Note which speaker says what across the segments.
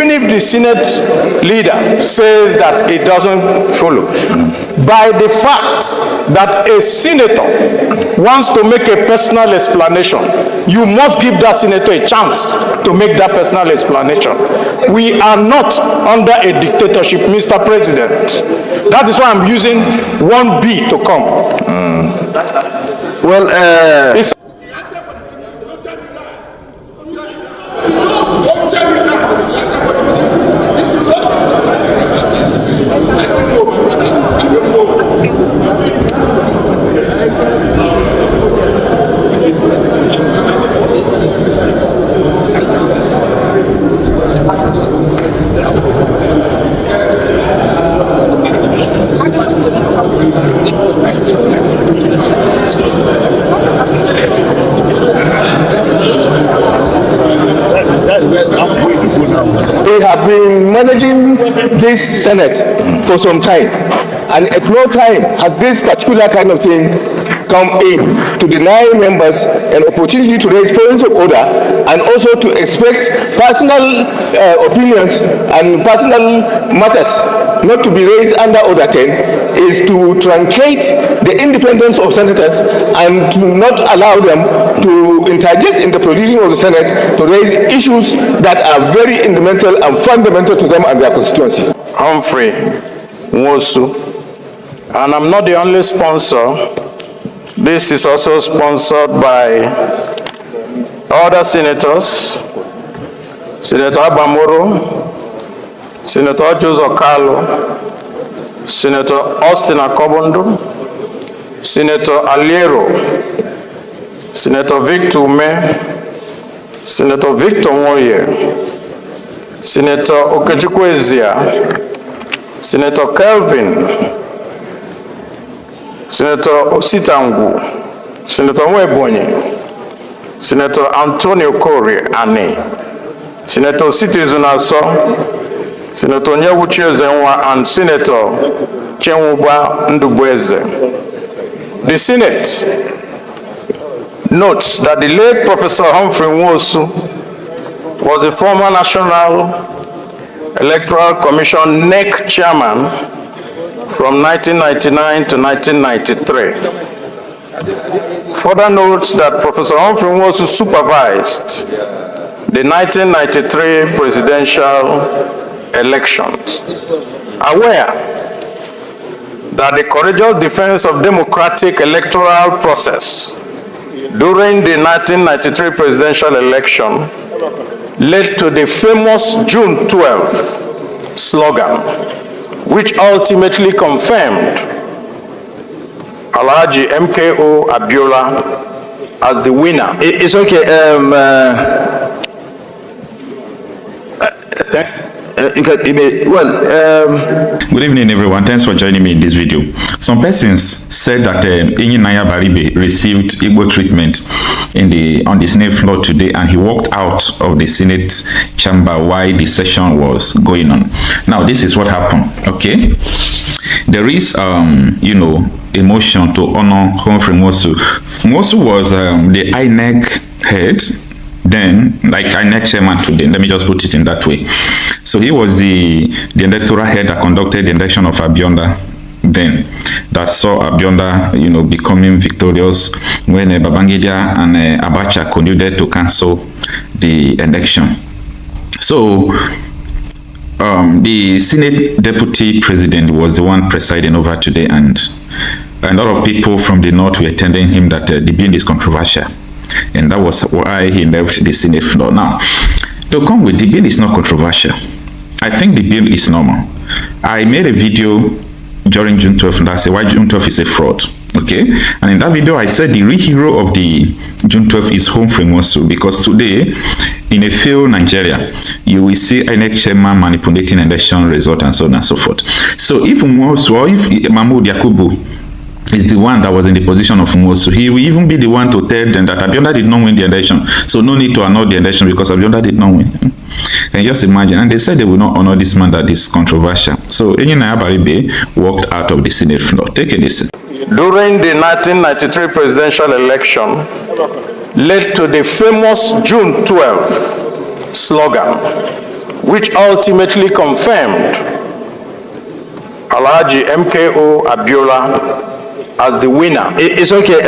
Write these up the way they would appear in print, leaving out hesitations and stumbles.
Speaker 1: even if the Senate leader says that it doesn't follow, by the fact that a senator wants to make a personal explanation, you must give that senator a chance to make that personal explanation. We are not under a dictatorship, Mr. President. That is why I'm using 1B to come.
Speaker 2: Well,
Speaker 1: it's
Speaker 2: they have been managing this Senate for some time, and at no time has this particular kind of thing come in to deny members an opportunity to raise points of order and also to expect personal opinions and personal matters not to be raised under Order 10 is to truncate the independence of senators and to not allow them to interject in the proceedings of the Senate to raise issues that are very fundamental to them and their constituencies.
Speaker 1: Humphrey Nwosu, and I'm not the only sponsor. This is also sponsored by other senators, Senator Abamoro, Senator Joseph Carlo, Senator Austin Akobondo, Senator Aliero, Senator Victor Ume, Senator Victor Moye, Senator Okechukwu Ezia, Senator Kelvin, Senator Ositangu, Senator Nwebonyi, Senator Antonio Kori Ani, Senator Citizen Aso, Senator Nyewuchi Ezenwa, and Senator Chenwuba Ndubweze. The Senate notes that the late Professor Humphrey Nwosu was a former National Electoral Commission NEC chairman from 1999 to 1993. Further notes that Professor Humphrey Nwosu supervised the 1993 presidential elections. Aware that the courageous defense of democratic electoral process during the 1993 presidential election led to the famous June 12 slogan, which ultimately confirmed Alhaji MKO Abiola as the winner.
Speaker 2: It's okay.
Speaker 3: Good evening, everyone. Thanks for joining me in this video. Some persons said that Enyinnaya Baribe received Igbo treatment on the Senate floor today, and he walked out of the Senate chamber while the session was going on. Now, this is what happened. Okay, there is a motion to honor Humphrey Nwosu. Nwosu was the INEC head then, like INEC chairman today. Let me just put it in that way. So he was the electoral head that conducted the election of Abionda then, that saw Abionda, becoming victorious when Babangida and Abacha colluded to cancel the election. So the Senate deputy president was the one presiding over today, and a lot of people from the north were telling him that the bill is controversial, and that was why he left the Senate floor. Now, to come with, the bill is not controversial. I think the bill is normal. I made a video during June 12th and I said why June 12th is a fraud. Okay, and in that video I said the real hero of the June 12th is Humphrey Nwosu, because today in a failed Nigeria you will see INEC chairman manipulating election result and so on and so forth. So if Nwosu, or if Mahmoud Yakubu is the one that was in the position of Nwosu, he will even be the one to tell them that Abionda did not win the election, so no need to annul the election because Abionda did not win. Can you just imagine? And they said they will not honor this man that is controversial. So Enyinnaya Baribe walked out of the Senate floor. Take a listen.
Speaker 1: During the 1993 presidential election led to the famous June 12 slogan, which ultimately confirmed Alhaji MKO Abiola as the winner.
Speaker 4: It's okay.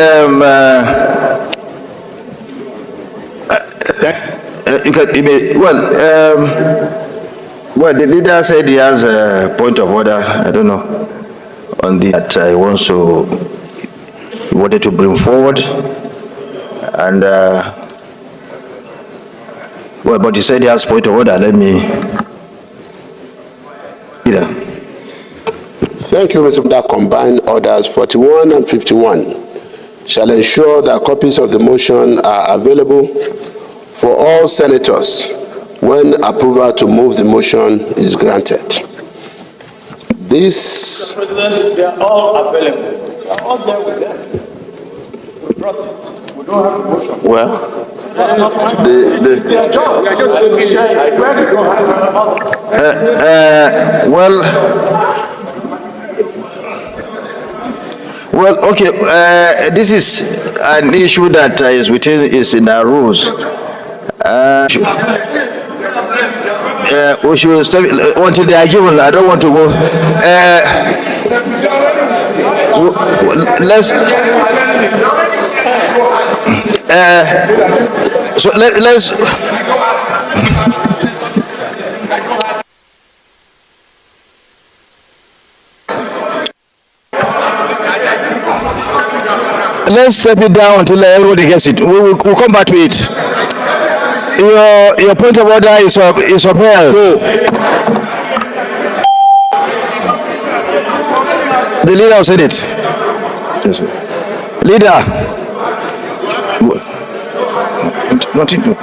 Speaker 4: Well, the leader said he has a point of order. I don't know on the that he wanted to bring forward, and well, but he said he has point of order. Let me. Leader.
Speaker 5: Thank you, Mr. That combined orders 41 and 51 shall ensure that copies of the motion are available for all senators when approval to move the motion is granted. This.
Speaker 1: President, they are all available. They are all there with them. We brought it. We don't have a motion.
Speaker 5: Well,
Speaker 1: Their job. We are just
Speaker 4: Well, okay. This is an issue that is in our rules. We should stop until they are given. I don't want to go. Let's. Let's. Let's step it down until everybody gets it. We'll come back to it. Your point of order is upheld. The leader of Senate. Yes, leader. Continue.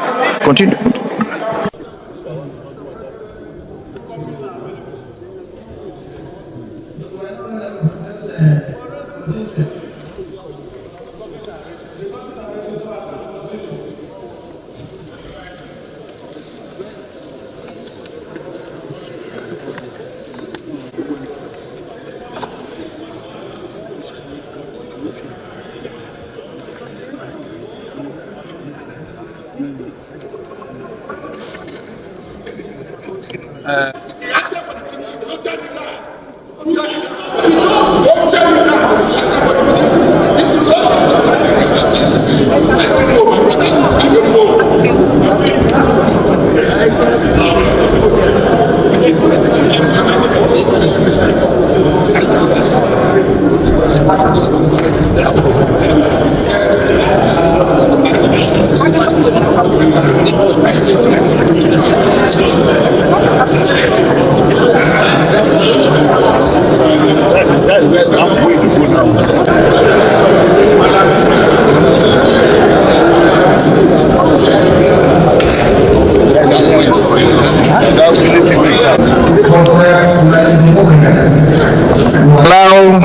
Speaker 4: Allow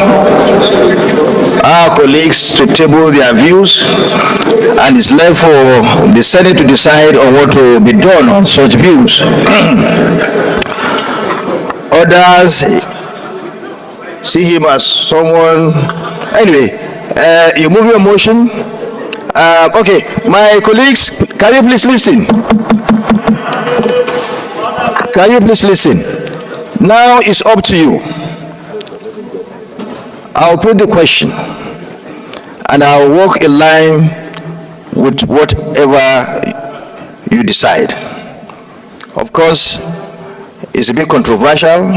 Speaker 4: our colleagues to table their views, and it's left for the Senate to decide on what to be done on such views. Others see him as someone. Anyway, you move your motion. Okay, my colleagues, can you please listen? Can you please listen? Now it's up to you. I'll put the question, and I'll walk in line with whatever you decide. Of course, it's a bit controversial.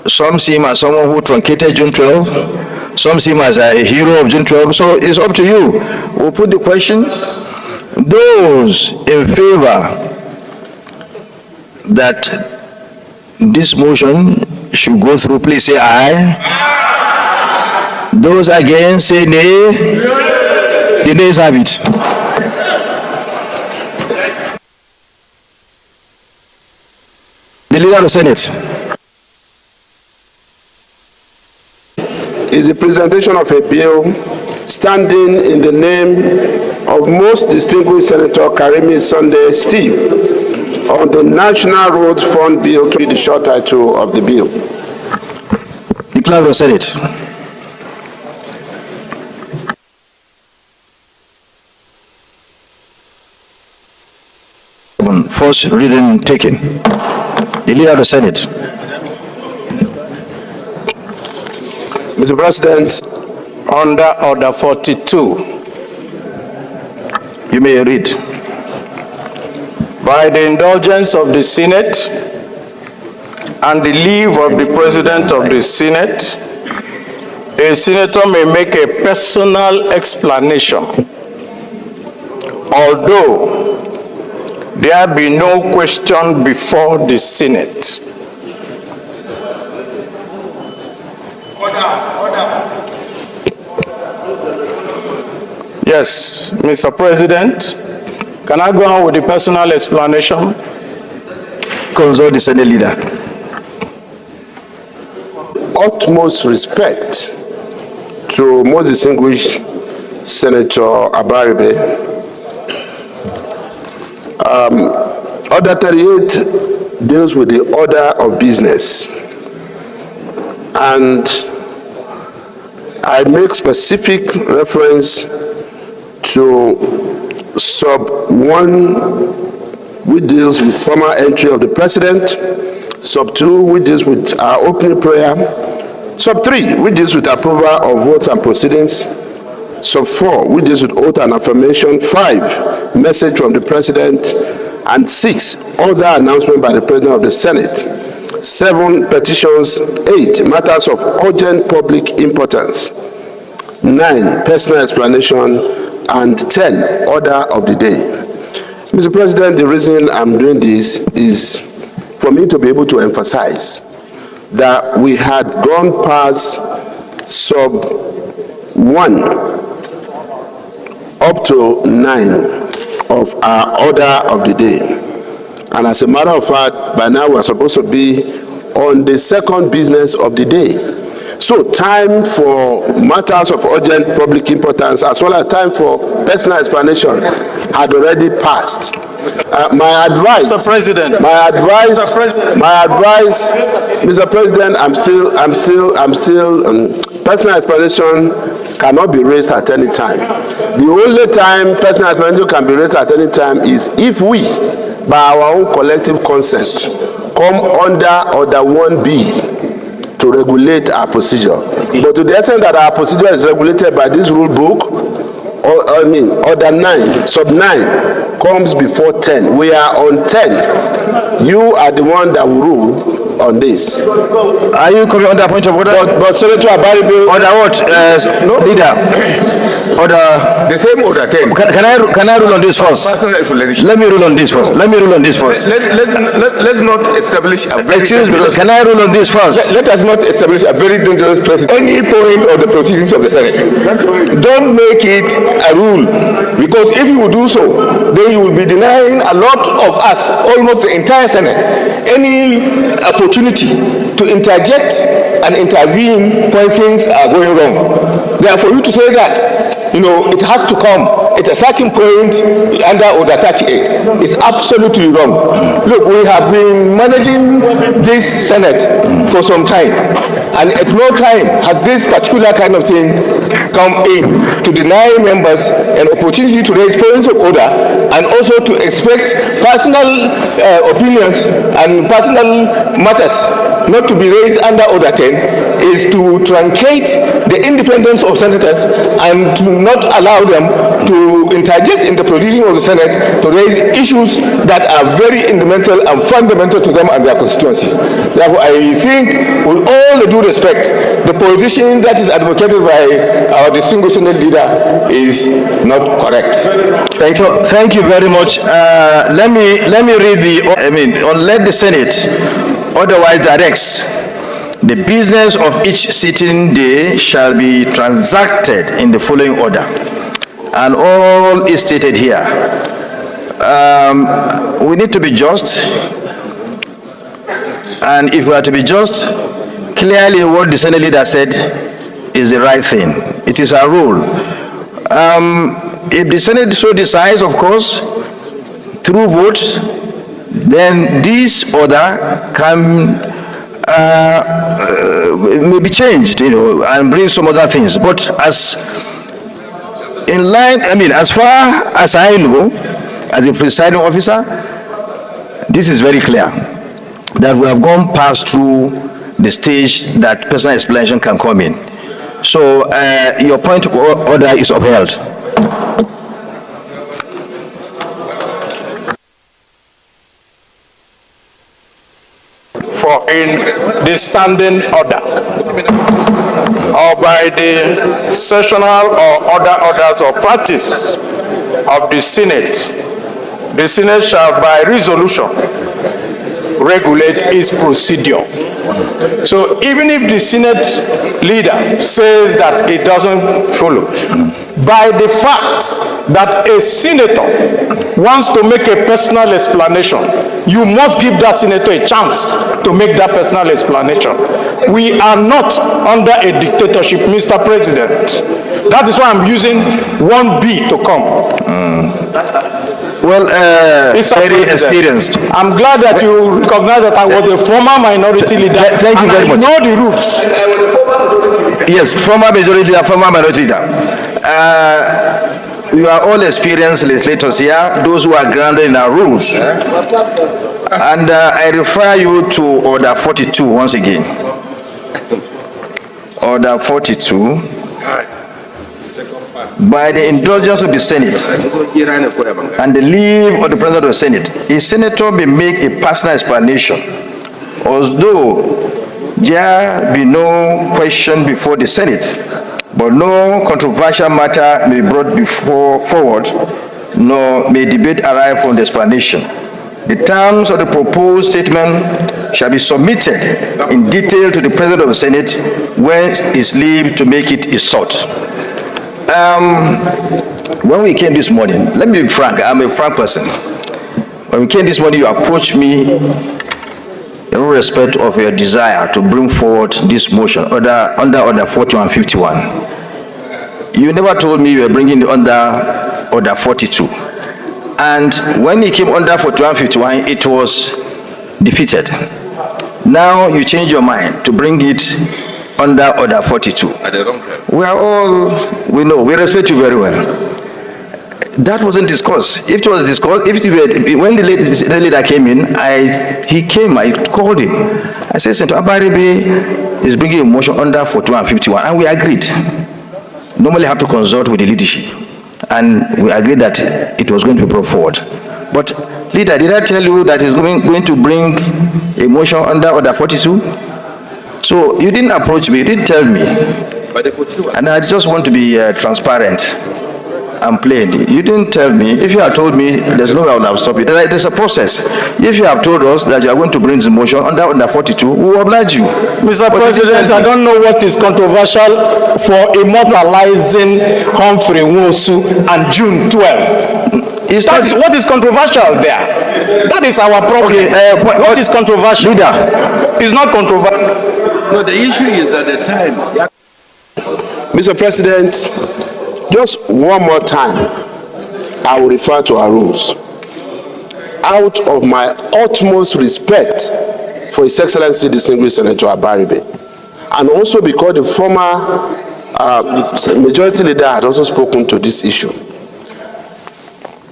Speaker 4: Some see him as someone who truncated June 12. Some see him as a hero of June 12. So it's up to you. We'll put the question. Those in favor that this motion should go through, please say aye. Those against, say nay. The nays have it. The leader of the Senate.
Speaker 5: is the presentation of a bill standing in the name of Most Distinguished Senator Karimi Sunday Steve on the National Road Fund Bill, to be the short title of the bill.
Speaker 4: The clerk of the Senate. first reading taken. The Leader of the Senate.
Speaker 5: Mr. President,
Speaker 1: Under Order 42,
Speaker 4: You may read.
Speaker 1: by the indulgence of the Senate and the leave of the President of the Senate, a senator may make a personal explanation, although there be no question before the Senate. Yes, Mr. President, can I go on with the personal explanation?
Speaker 4: Consult the Senate Leader.
Speaker 5: utmost respect to most distinguished Senator Abaribe. Order 38 deals with the order of business, and I make specific reference to sub 1, which deals with formal entry of the President, sub 2, which deals with our opening prayer, sub 3, which deals with approval of votes and proceedings, sub 4, which deals with oath and affirmation, 5, message from the President, and 6, other announcement by the President of the Senate, 7, petitions, 8, matters of urgent public importance, 9, personal explanation, and 10, order of the day. Mr. President, the reason I'm doing this is for me to be able to emphasize that we had gone past sub 1 up to 9 of our order of the day. And as a matter of fact, by now we're supposed to be on the second business of the day. So time for matters of urgent public importance as well as time for personal explanation had already passed. My advice,
Speaker 1: Mr. President.
Speaker 5: Mr. President, I'm still, personal explanation cannot be raised at any time. The only time personal explanation can be raised at any time is if we, by our own collective consent, come under Order 1B to regulate our procedure. But to the extent that our procedure is regulated by this rule book, Order 9, sub 9 comes before 10. We are on 10. You are the one that will rule on this.
Speaker 4: Are you coming under point of order?
Speaker 5: But Senator Abaribe,
Speaker 4: Order what? Leader. Order.
Speaker 2: The same order 10.
Speaker 4: Can I rule on this first?
Speaker 2: Personal explanation.
Speaker 4: Let me rule on this first.
Speaker 2: Let's not establish a very
Speaker 4: Excuse me. Can I rule on this first?
Speaker 2: Let us not establish a very dangerous precedent. Any point of the proceedings of the Senate. Don't make it a rule, because if you do so, then you will be denying a lot of us, almost the entire Senate, any opportunity to interject and intervene when things are going wrong. Therefore, you to say that, it has to come at a certain point under Order 38 is absolutely wrong. Look, we have been managing this Senate for some time, and at no time has this particular kind of thing come in to deny members an opportunity to raise points of order and also to expect personal opinions and personal matters not to be raised under Order 10 is to truncate the independence of senators and to not allow them to interject in the proceedings of the Senate to raise issues that are very fundamental and fundamental to them and their constituencies. Therefore, I think, with all the due respect, the position that is advocated by our distinguished Senate leader is not correct.
Speaker 4: Thank you very much. Let me read let the Senate otherwise directs the business of each sitting day shall be transacted in the following order, and all is stated here. We need to be just, and if we are to be just, clearly what the Senate leader said is the right thing. It is our rule. If the Senate so decides, of course, through votes, then this order can may be changed, and bring some other things. But as far as I know, as a presiding officer, this is very clear that we have gone past through the stage that personal explanation can come in. So your point of order is upheld.
Speaker 1: For in the standing order or by the sessional or other orders of practice of the Senate shall by resolution regulate its procedure. So even if the Senate leader says that it doesn't follow, by the fact that a senator wants to make a personal explanation, you must give that senator a chance to make that personal explanation. We are not under a dictatorship, Mr. President. That is why I'm using 1B to come.
Speaker 4: Well, very experienced.
Speaker 1: I'm glad that you recognize that I was a former minority leader.
Speaker 4: Thank you very much.
Speaker 1: I know the rules.
Speaker 4: Yes, former majority leader, former minority leader. You are all experienced legislators here, those who are grounded in our rules. And I refer you to Order 42 once again. Order 42. By the indulgence of the Senate and the leave of the President of the Senate, a senator may make a personal explanation, although there be no question before the Senate, but no controversial matter may be brought forward, nor may debate arise from the explanation. The terms of the proposed statement shall be submitted in detail to the President of the Senate when his leave to make it is sought. When we came this morning, let me be frank, I'm a frank person. When we came this morning, you approached me in respect of your desire to bring forward this motion under Order 41 and 51. You never told me you were bringing it under Order 42. And when it came under 41 and 51, it was defeated. Now you change your mind to bring it under Order 42. We are all, we know, we respect you very well. That wasn't discussed. If it was discussed, when the leader came in, I called him. I said, Senator Abaribe is bringing a motion under 41 and 51, and we agreed. Normally I have to consult with the leadership, and we agreed that it was going to be brought forward. But leader, did I tell you that he's going to bring a motion under Order 42? So you didn't approach me, you didn't tell me. And I just want to be transparent and plain. You didn't tell me. If you had told me, there's no way I would have stopped it. There's a process. If you have told us that you are going to bring the motion under 42, we will oblige you.
Speaker 1: Mr. President, I don't know what is controversial for immortalizing Humphrey Nwosu and June 12. What is controversial there? That is our problem. Okay, what is controversial?
Speaker 4: Leader.
Speaker 1: It's not controversial.
Speaker 6: No, the issue is that the time.
Speaker 5: Mr. President, just one more time, I will refer to our rules. Out of my utmost respect for His Excellency Distinguished Senator Abaribe, and also because the former majority leader had also spoken to this issue.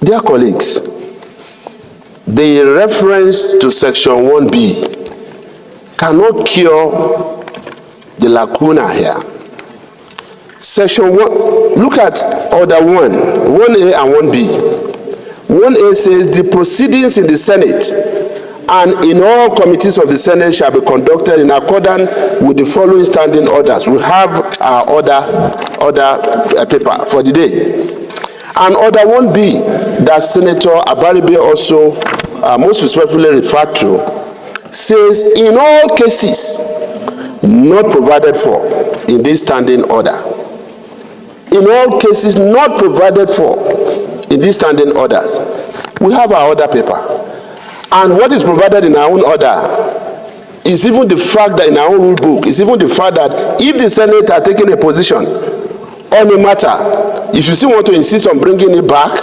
Speaker 5: Dear colleagues, the reference to Section 1B cannot cure the lacuna here. Section 1, look at Order 1, 1A and 1B. 1A says the proceedings in the Senate and in all committees of the Senate shall be conducted in accordance with the following standing orders. We have our order paper for the day. And Order 1B that Senator Abaribe also most respectfully referred to says in all cases not provided for in this standing order. In all cases not provided for in these standing orders. We have our order paper. And what is provided in our own order is even the fact that in our own rule book, is even the fact that if the Senate are taking a position on a matter, if you still want to insist on bringing it back,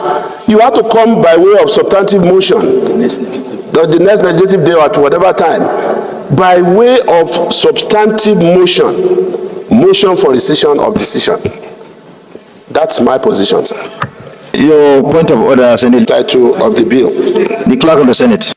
Speaker 5: you have to come by way of substantive motion. The next legislative day or at whatever time, by way of substantive motion for rescission of decision. That's my position, sir.
Speaker 4: Your point of order, Senate.
Speaker 5: Title of the bill.
Speaker 4: The Clerk of the Senate.